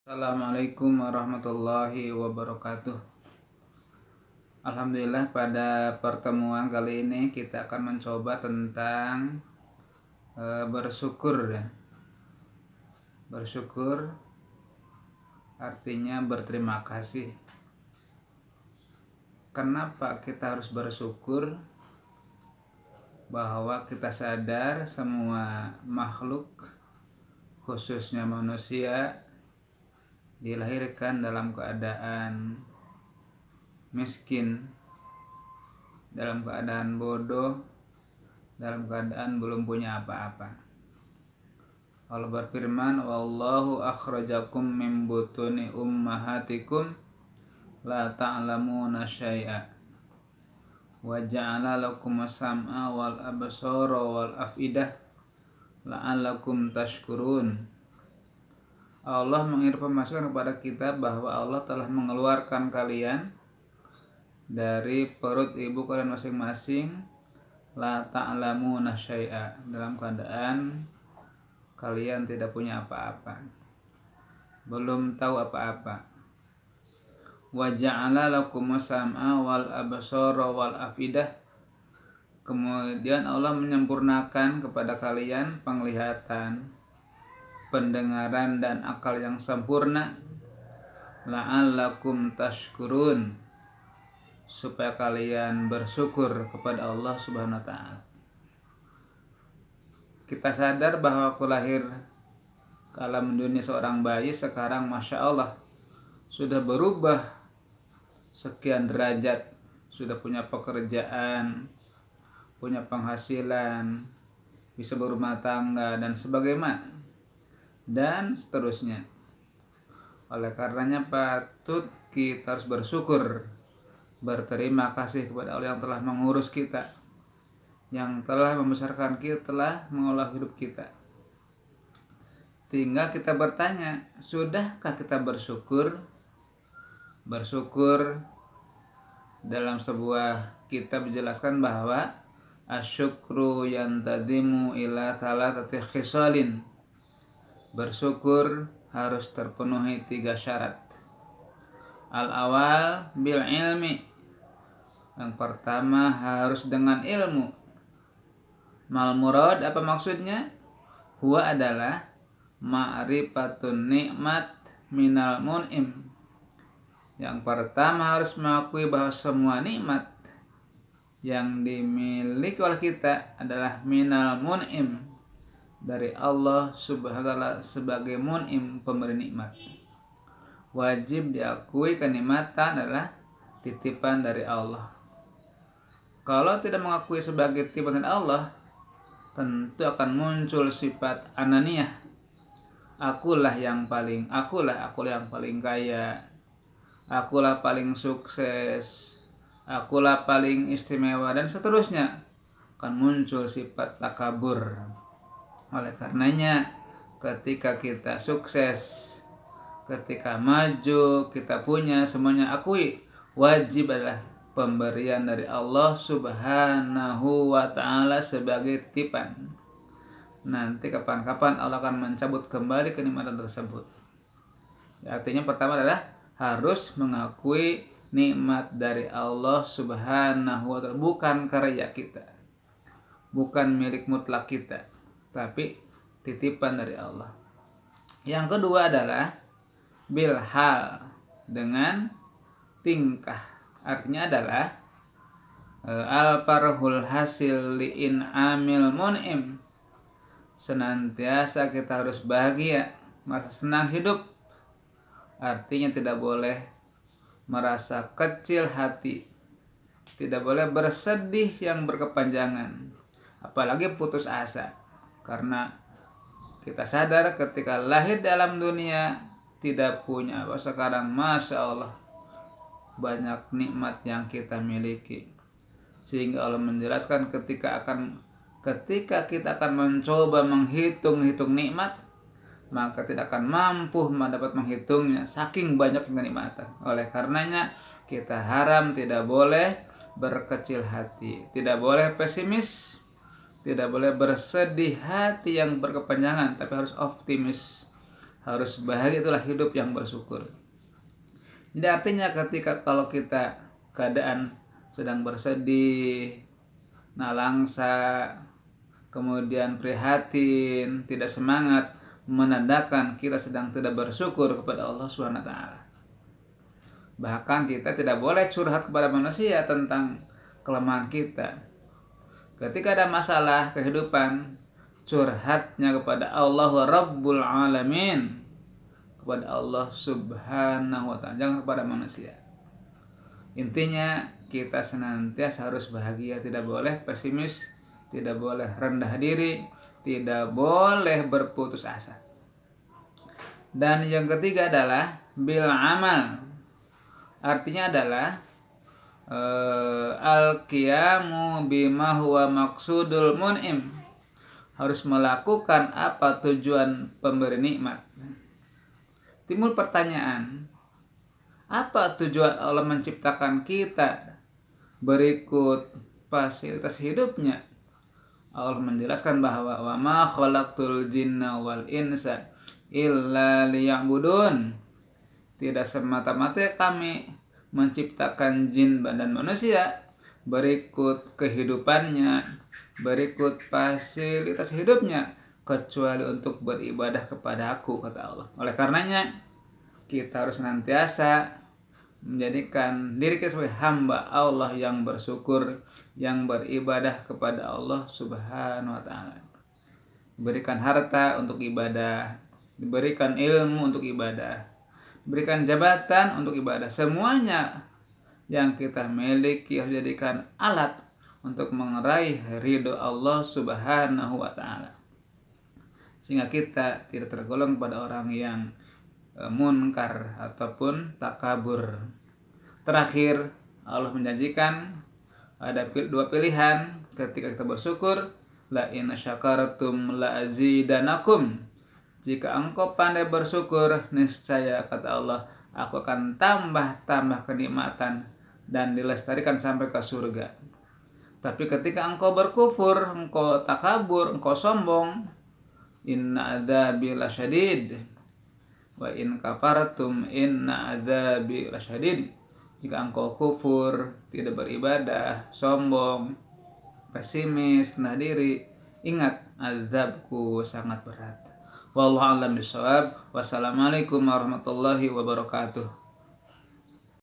Assalamualaikum warahmatullahi wabarakatuh. Alhamdulillah, pada pertemuan kali ini kita akan mencoba tentang bersyukur ya. Bersyukur artinya berterima kasih. Kenapa kita harus bersyukur? Bahwa kita sadar semua makhluk, khususnya manusia, dilahirkan dalam keadaan miskin, dalam keadaan bodoh, dalam keadaan belum punya apa-apa. Allah berfirman, "Wallahu akhrajakum min butuni ummahatikum la ta'lamuna syai'a wa ja'ala lakum as-sam'a wal absara wal afidah la'allakum tashkurun." Allah menginformasikan kepada kita bahwa Allah telah mengeluarkan kalian dari perut ibu kalian masing-masing, la ta'lamuna syai'a, dalam keadaan kalian tidak punya apa-apa, belum tahu apa-apa. Wa ja'ala lakumus sam'a wal absara wal afidah, kemudian Allah menyempurnakan kepada kalian penglihatan, pendengaran dan akal yang sempurna, la'allakum tashkurun, supaya kalian bersyukur kepada Allah Subhanahu wa taala. Kita sadar bahwa aku lahir ke alam dunia seorang bayi, sekarang Masya Allah sudah berubah sekian derajat, sudah punya pekerjaan, punya penghasilan, bisa berumah tangga dan sebagaimana, dan seterusnya. Oleh karenanya patut kita harus bersyukur, berterima kasih kepada Allah yang telah mengurus kita, yang telah membesarkan kita, telah mengolah hidup kita. Tinggal kita bertanya, sudahkah kita bersyukur? Bersyukur dalam sebuah kitab dijelaskan bahwa asyukru yantadimu ila thalathati khisalin. Bersyukur harus terpenuhi 3 syarat. Al-awal bil ilmi. Yang pertama harus dengan ilmu. Mal murad, apa maksudnya? Huwa adalah ma'rifatun nikmat minal mun'im. Yang pertama harus mengakui bahwa semua nikmat yang dimiliki oleh kita adalah minal mun'im, dari Allah Subhanahu wa taala sebagai mun'im, pemberi nikmat. Wajib diakui kenikmatan adalah titipan dari Allah. Kalau tidak mengakui sebagai titipan dari Allah, tentu akan muncul sifat ananiyah. Akulah yang paling kaya, akulah paling sukses, akulah paling istimewa, dan seterusnya. Akan muncul sifat takabur. Oleh karenanya, ketika kita sukses, ketika maju, kita punya semuanya, akui. Wajib adalah pemberian dari Allah Subhanahu wa taala sebagai titipan. Nanti kapan-kapan Allah akan mencabut kembali kenikmatan tersebut. Artinya pertama adalah harus mengakui nikmat dari Allah Subhanahu wa taala, bukan karya kita, bukan milik mutlak kita, tapi titipan dari Allah. Yang kedua adalah bilhal, dengan tingkah. Artinya adalah al-farhul hasil li'in amil mun'im. Senantiasa kita harus bahagia, merasa senang hidup. Artinya tidak boleh merasa kecil hati, tidak boleh bersedih yang berkepanjangan, apalagi putus asa. Karena kita sadar ketika lahir dalam dunia tidak punya apa, sekarang Masya Allah banyak nikmat yang kita miliki, sehingga Allah menjelaskan ketika kita akan mencoba menghitung nikmat, maka tidak akan mampu dapat menghitungnya, saking banyak kenikmatan. Oleh karenanya kita tidak boleh berkecil hati, tidak boleh pesimis, tidak boleh bersedih hati yang berkepanjangan, tapi harus optimis, harus bahagia, itulah hidup yang bersyukur. Jadi artinya ketika kalau kita keadaan sedang bersedih, nalangsa, kemudian prihatin, tidak semangat, menandakan kita sedang tidak bersyukur kepada Allah Subhanahu wa taala. Bahkan kita tidak boleh curhat kepada manusia tentang kelemahan kita. Ketika ada masalah kehidupan, curhatnya kepada Allah Rabbul Alamin, kepada Allah Subhanahu wa taala, jangan kepada manusia. Intinya kita senantiasa harus bahagia, tidak boleh pesimis, tidak boleh rendah diri, tidak boleh berputus asa. Dan yang ketiga adalah bil amal. Artinya adalah al-qiyamu bima huwa maksudul mun'im. Harus melakukan apa tujuan pemberi nikmat. Timbul pertanyaan, apa tujuan Allah menciptakan kita? Berikut fasilitas hidupnya. Allah menjelaskan bahwa wa ma khalaqtul jinna wal insa illa liya'budun. Tidak semata-mata kami menciptakan jin dan manusia, berikut kehidupannya, berikut fasilitas hidupnya, kecuali untuk beribadah kepada Aku, kata Allah. Oleh karenanya kita harus senantiasa menjadikan diri kita sebagai hamba Allah yang bersyukur, yang beribadah kepada Allah Subhanahu wa taala. Diberikan harta untuk ibadah, diberikan ilmu untuk ibadah, berikan jabatan untuk ibadah. Semuanya yang kita miliki harus jadikan alat untuk meraih ridho Allah Subhanahu wa taala, sehingga kita tidak tergolong pada orang yang munkar ataupun takabur. Terakhir, Allah menjanjikan ada dua pilihan ketika kita bersyukur, la in syakartum la azidanakum. Jika engkau pandai bersyukur, niscaya, kata Allah, Aku akan tambah kenikmatan dan dilestarikan sampai ke surga. Tapi ketika engkau berkufur, engkau takabur, engkau sombong, inna adzabi lasyadid. Wa in kafartum inna adzabi lasyadid. Jika engkau kufur, tidak beribadah, sombong, pesimis, rendah diri, ingat azabku sangat berat. Wallahu a'lam bishawab. Wassalamualaikum warahmatullahi wabarakatuh.